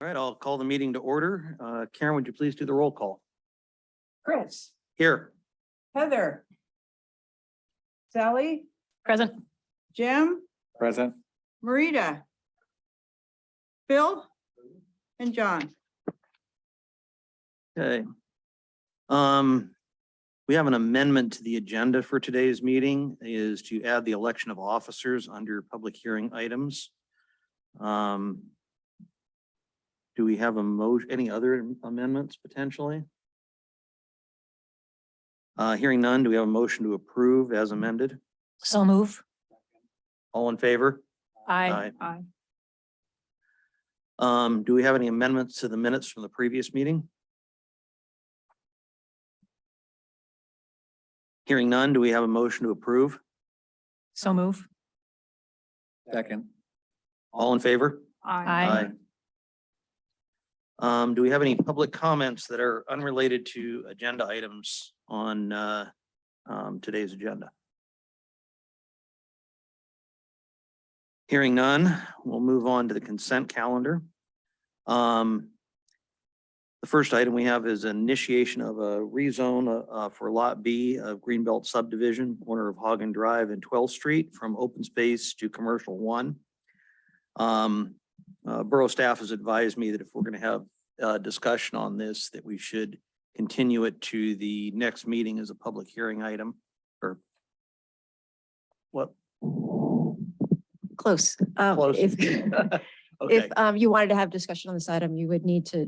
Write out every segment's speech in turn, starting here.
All right, I'll call the meeting to order. Karen, would you please do the roll call? Chris, Here. Heather, Sally, Present. Jim, Present. Marita, Phil, and John. Okay. We have an amendment to the agenda for today's meeting is to add the election of officers under public hearing items. Do we have any other amendments potentially? Hearing none, do we have a motion to approve as amended? So move. All in favor? Aye. Do we have any amendments to the minutes from the previous meeting? Hearing none, do we have a motion to approve? So move. Second. All in favor? Aye. Do we have any public comments that are unrelated to agenda items on today's agenda? Hearing none, we'll move on to the consent calendar. The first item we have is initiation of a rezone for Lot B of Greenbelt subdivision, corner of Hagen Drive and 12th Street from open space to commercial 1. Borough staff has advised me that if we're going to have a discussion on this, that we should continue it to the next meeting as a public hearing item or what? Close. Close. If Okay, you wanted to have discussion on this item, you would need to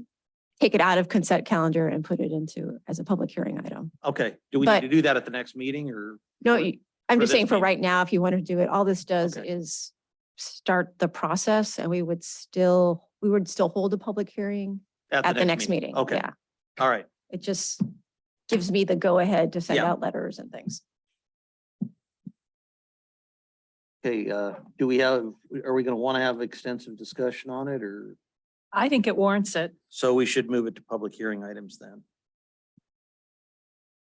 take it out of consent calendar and put it into as a public hearing item. okay. Do we need to do that at the next meeting or? No, For- I'm for just saying this for meeting? right now, if you want to do it, all this does Okay. is start the process and we would still hold a public hearing at the next meeting. Okay, Yeah, all right. it just gives me the go ahead to send Yeah. out letters and things. Okay, are we going to want to have extensive discussion on it or? I think it warrants it. So we should move it to public hearing items then.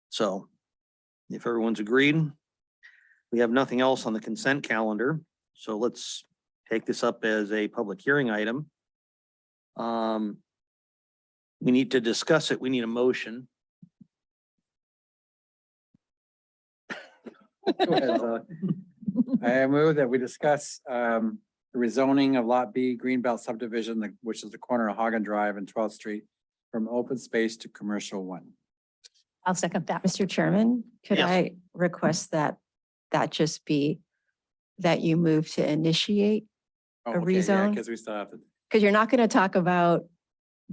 So if everyone's agreed, we have nothing else on the consent calendar. So let's take this up as a public hearing item. We need to discuss it. We need a motion. I move that we discuss the rezoning of Lot B Greenbelt subdivision, which is the corner of Hagen Drive and 12th Street from open space to commercial 1. I'll second that. Mr. Chairman, could Yes. I request that just be that you move to initiate? Oh, A okay, yeah, rezone? because we still have to. Because you're not going to talk about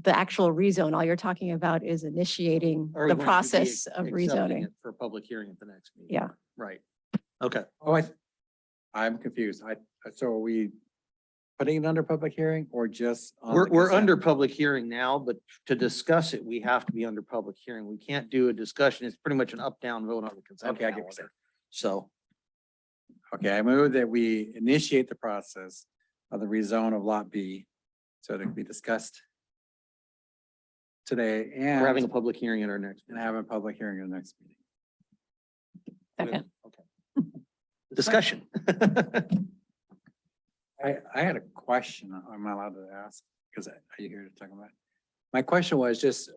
the actual rezone. All you're talking about is initiating Or we the want to be process of accepting rezoning. it for public hearing at the next meeting. Yeah. Right. Okay. Oh, I'm confused. So are we putting it under public hearing or just? on the We're consent? under public hearing now, but to discuss it, we have to be under public hearing. We can't do a discussion. It's pretty much an up-down vote on the consent Okay, I get what you're calendar. So, Okay, I move that we initiate the process of the rezone of Lot B. So it can be discussed today we're having a and public hearing at our next. and have a public hearing in the next meeting. Second. Okay. Discussion. I had a question. Am I allowed to ask? Because are you here to talk about it? My question was just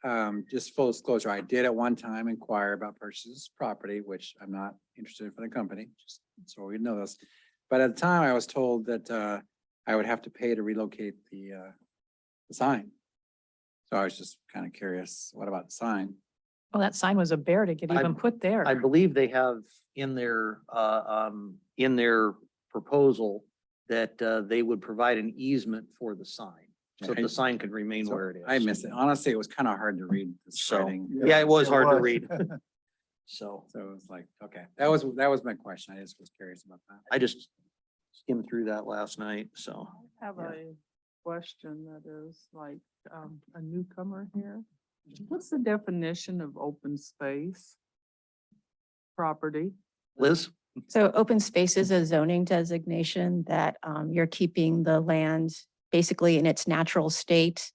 full disclosure. I did at one time inquire about purchasing this property, which I'm not interested in for the company, just so we know this. But at the time I was told that I would have to pay to relocate the sign. So I was just kind of curious, what about the sign? Well, that sign was a bear to get I- even put there. I believe they have in their proposal that they would provide an easement for the sign. So that the sign could remain So where it is. I missed it. Honestly, it was kind of hard to read the So, writing. yeah, it was hard to read. So So it was like, okay, that was my question. I just was curious about that. I just skimmed through that last night, so. I have Yeah. a question that is like a newcomer here. What's the definition of open space? Property? Liz? So open space is a zoning designation that you're keeping the land basically in its natural state,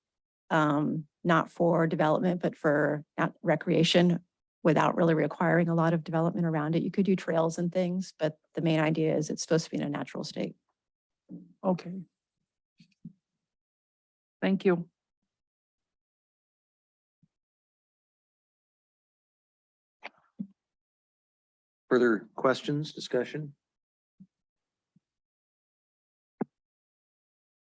not for development, but for recreation without really requiring a lot of development around it. You could do trails and things, but the main idea is it's supposed to be in a natural state. Okay. Thank you. Further questions, discussion?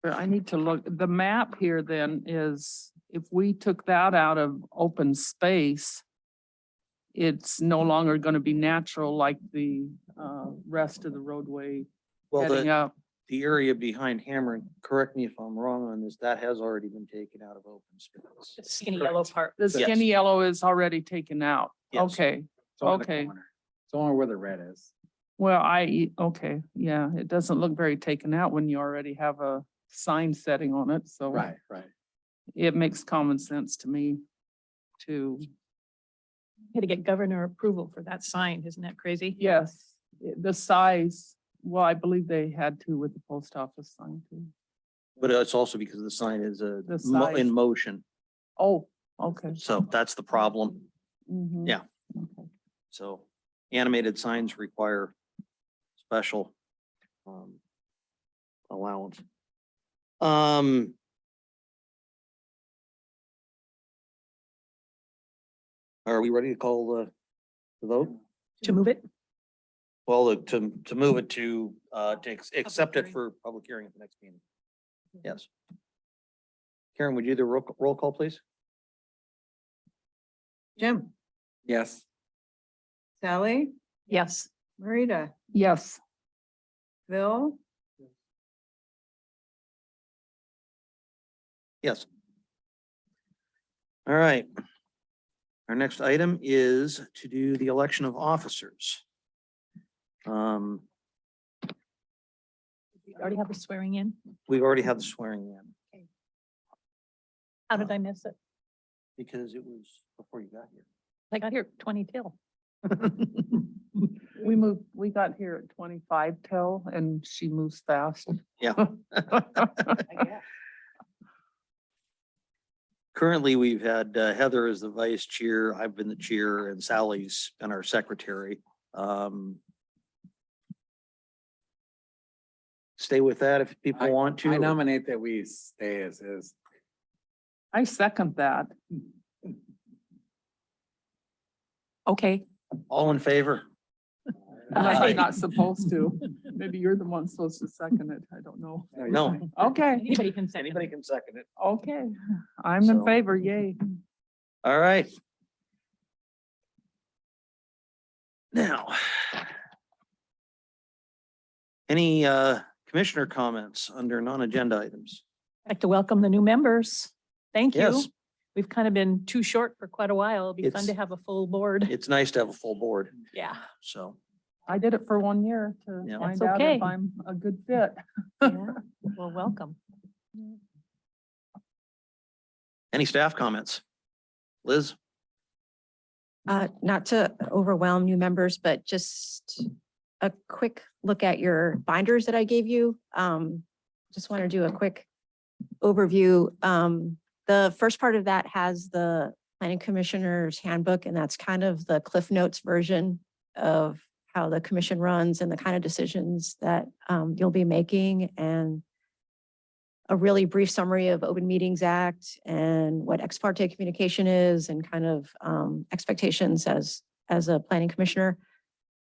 But I need to look, the map here then is, if we took that out of open space, it's no longer gonna be natural like the rest of the roadway Well, heading up. the area behind Hammer, and correct me if I'm wrong on this, that has already been taken out of open space. The skinny yellow part. The Yes. skinny yellow is already taken out. Yes. Okay, It's on the Okay. corner. It's only where the red is. well, okay, yeah, it doesn't look very taken out when you already have a sign setting on it, so. Right. It makes common sense to me to, Had to get governor approval for that sign. Isn't that crazy? yes, the size, well, I believe they had to with the post office sign too. But it's also because the sign is The in size. motion. Oh, okay. So that's the problem. Mhm. Yeah. Okay. So animated signs require special allowance. Are we ready to call the vote? To move it? Well, to move it to accept it hearing. for public hearing at the next meeting. Yes. Karen, would you do the roll call, please? Jim, Yes. Sally, Yes. Marita, Yes, Bill, Yes. All right. Our next item is to do the election of officers. We already have the swearing in. We've already had the swearing in How did I miss it? because it was before you got here. I got here 20 till. we got here at 25 till and she moves fast. Yeah. Currently, we've had Heather as the vice chair, I've been the chair, and Sally's been our secretary. Stay with that if people want to. I nominate that we stay as is. I second that. Okay. All in favor? Unless Aye. I'm not supposed to. Maybe you're the one supposed to second it. I don't know. No. Okay, Anybody can say Anybody can second it. okay. I'm in So- favor, yay. All right. Now. Any commissioner comments under non-agenda items? I'd like to welcome the new members. Thank you. Yes, We've kind of been too short for quite a while. It'll be fun It's- to have a full board. it's nice to have a full board, Yeah. so. I did it for 1 year to Yeah. find That's out okay. if I'm a good fit. Yeah. Well, welcome. Any staff comments? Liz? Not to overwhelm new members, but just a quick look at your binders that I gave you. Just want to do a quick overview. The first part of that has the planning commissioner's handbook, and that's kind of the Cliff Notes version of how the commission runs and the kind of decisions that you'll be making, and a really brief summary of Open Meetings Act and what ex parte communication is and kind of expectations as a planning commissioner.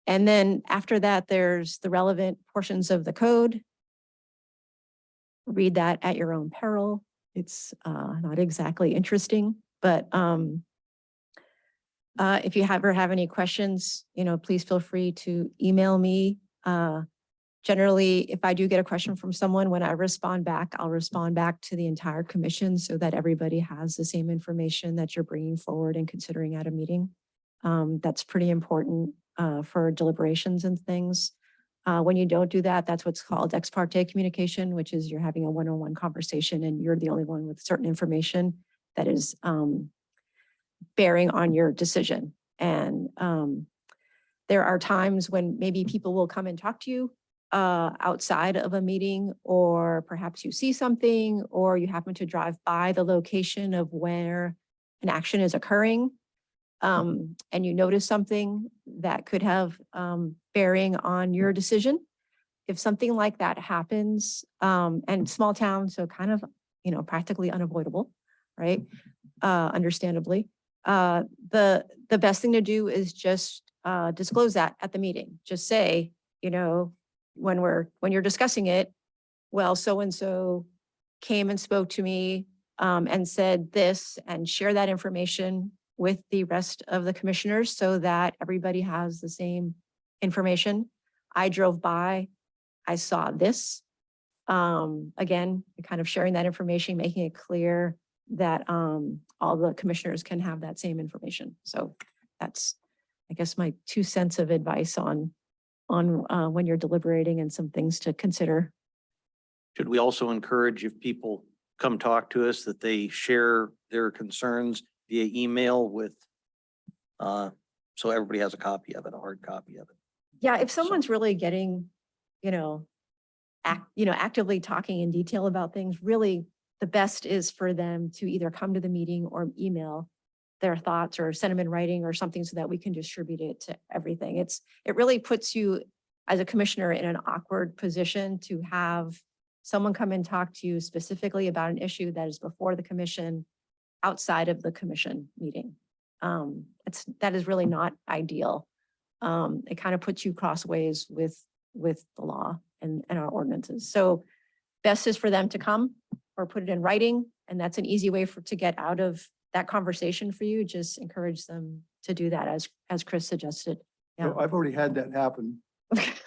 And then after that, there's the relevant portions of the code. Read that at your own peril. It's not exactly interesting, but if you ever have any questions, please feel free to email me. Generally, if I do get a question from someone, when I respond back, I'll respond back to the entire commission so that everybody has the same information that you're bringing forward and considering at a meeting. That's pretty important for deliberations and things. When you don't do that, that's what's called ex parte communication, which is you're having a one-on-one conversation and you're the only one with certain information that is bearing on your decision. And there are times when maybe people will come and talk to you outside of a meeting, or perhaps you see something, or you happen to drive by the location of where an action is occurring. And you notice something that could have bearing on your decision. If something like that happens, and small town, so kind of practically unavoidable, right? Understandably. The best thing to do is just disclose that at the meeting. Just say, when you're discussing it, well, so-and-so came and spoke to me and said this, and share that information with the rest of the commissioners so that everybody has the same information. I drove by, I saw this. Again, kind of sharing that information, making it clear that all the commissioners can have that same information. So that's, I guess, my 2 cents of advice on when you're deliberating and some things to consider. Should we also encourage, if people come talk to us, that they share their concerns via email with, so everybody has a copy of it, a hard copy of it? Yeah, if someone's really getting, actively talking in detail about things, really the best is for them to either come to the meeting or email their thoughts or send them in writing or something so that we can distribute it to everything. It really puts you as a commissioner in an awkward position to have someone come and talk to you specifically about an issue that is before the commission outside of the commission meeting. That is really not ideal. It kind of puts you crossways with the law and our ordinances. So best is for them to come or put it in writing. And that's an easy way to get out of that conversation for you. Just encourage them to do that as Chris suggested. Yeah. I've already had that happen.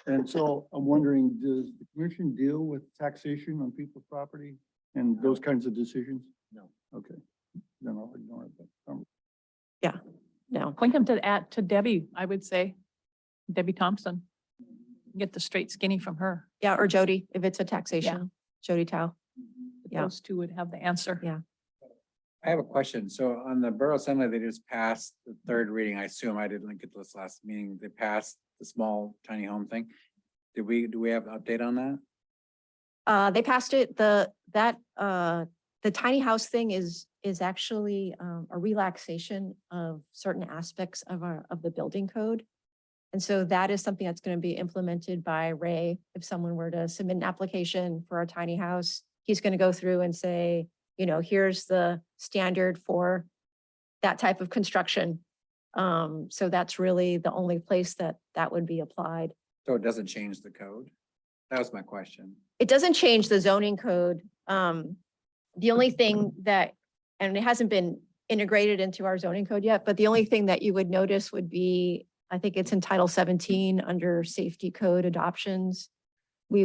And so I'm wondering, does the commission deal with taxation on people's property and those kinds of decisions? No. Okay, then I'll ignore it. But, No. Point them to Debbie, I would say, Debbie Thompson. Get the straight skinny from her. Yeah, or Jody, if it's a taxation, Jody Tao. Yeah. Those two would have the answer. Yeah. I have a question. So on the Borough Assembly, they just passed the 3rd reading. I assume I didn't get this last meeting. They passed the small tiny home thing. Do we have an update on that? They passed it. The tiny house thing is actually a relaxation of certain aspects of the building code. And so that is something that's going to be implemented by Ray. If someone were to submit an application for a tiny house, he's going to go through and say, here's the standard for that type of construction. So that's really the only place that would be applied. So it doesn't change the code? That was my question. It doesn't change the zoning code. The only thing that, and it hasn't been integrated into our zoning code yet, but the only thing that you would notice would be, I think it's in Title 17 under safety code adoptions. We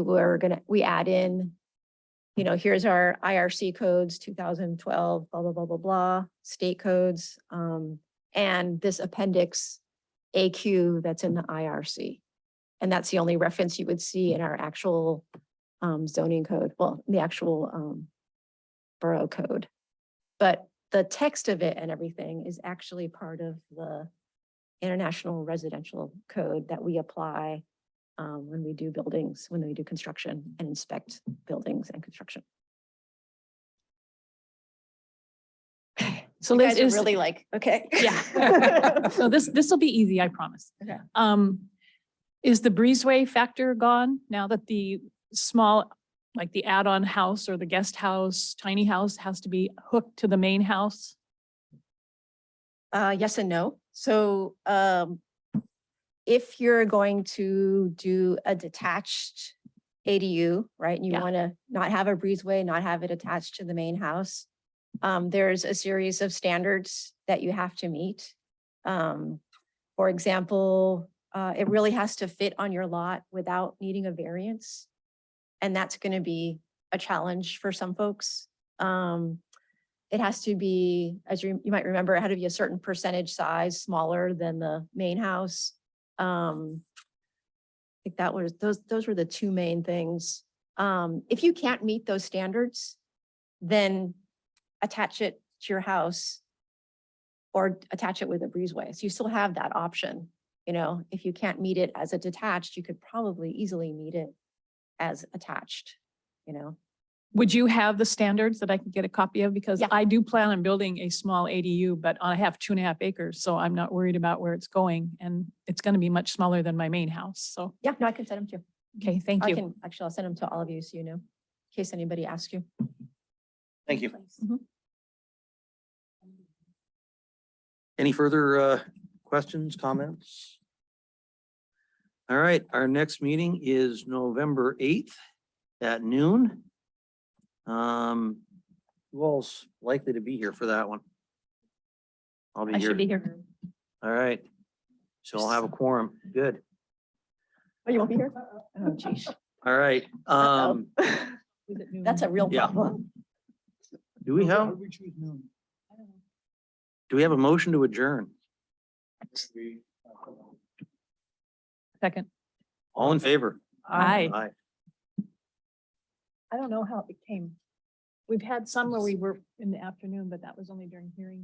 add in, here's our IRC codes, 2012, blah, blah, blah, blah, blah, state codes, and this appendix AQ that's in the IRC. And that's the only reference you would see in our actual zoning code, well, the actual borough code. But the text of it and everything is actually part of the International Residential Code that we apply when we do buildings, when we do construction and inspect buildings and construction. So You Liz guys are is really like, okay. Yeah. So this will be easy, I promise. Okay. Is the breezeway factor gone now that the small, like the add-on house or the guest house, tiny house has to be hooked to the main house? Yes and no. So if you're going to do a detached ADU, right, and you Yeah. want to not have a breezeway, not have it attached to the main house, there's a series of standards that you have to meet. For example, it really has to fit on your lot without needing a variance. And that's going to be a challenge for some folks. It has to be, as you might remember, it had to be a certain percentage size smaller than the main house. I think that was, those were the 2 main things. If you can't meet those standards, then attach it to your house or attach it with a breezeway. So you still have that option. If you can't meet it as a detached, you could probably easily meet it as attached, Would you have the standards that I could get a copy of? Because Yeah. I do plan on building a small ADU, but I have 2.5 acres, so I'm not worried about where it's going. And it's going to be much smaller than my main house. So, Yeah, no, I can send them to you. okay, thank you. Actually, I'll send them to all of you so you know, in case anybody asks you. Thank you. Mhm. Any further questions, comments? All right, our next meeting is November 8th at noon. Who all's likely to be here for that one? I'll be I here. should be here. All right. So I'll have a quorum. Good. Oh, you won't be here? Oh, geez. All right. Is it noon? That's a real Yeah. problem. Do we How have, do we choose noon? do we have a motion to adjourn? Second. All in favor? Aye. Aye. I don't know how it became. We've had some where we were in the afternoon, but that was only during hearing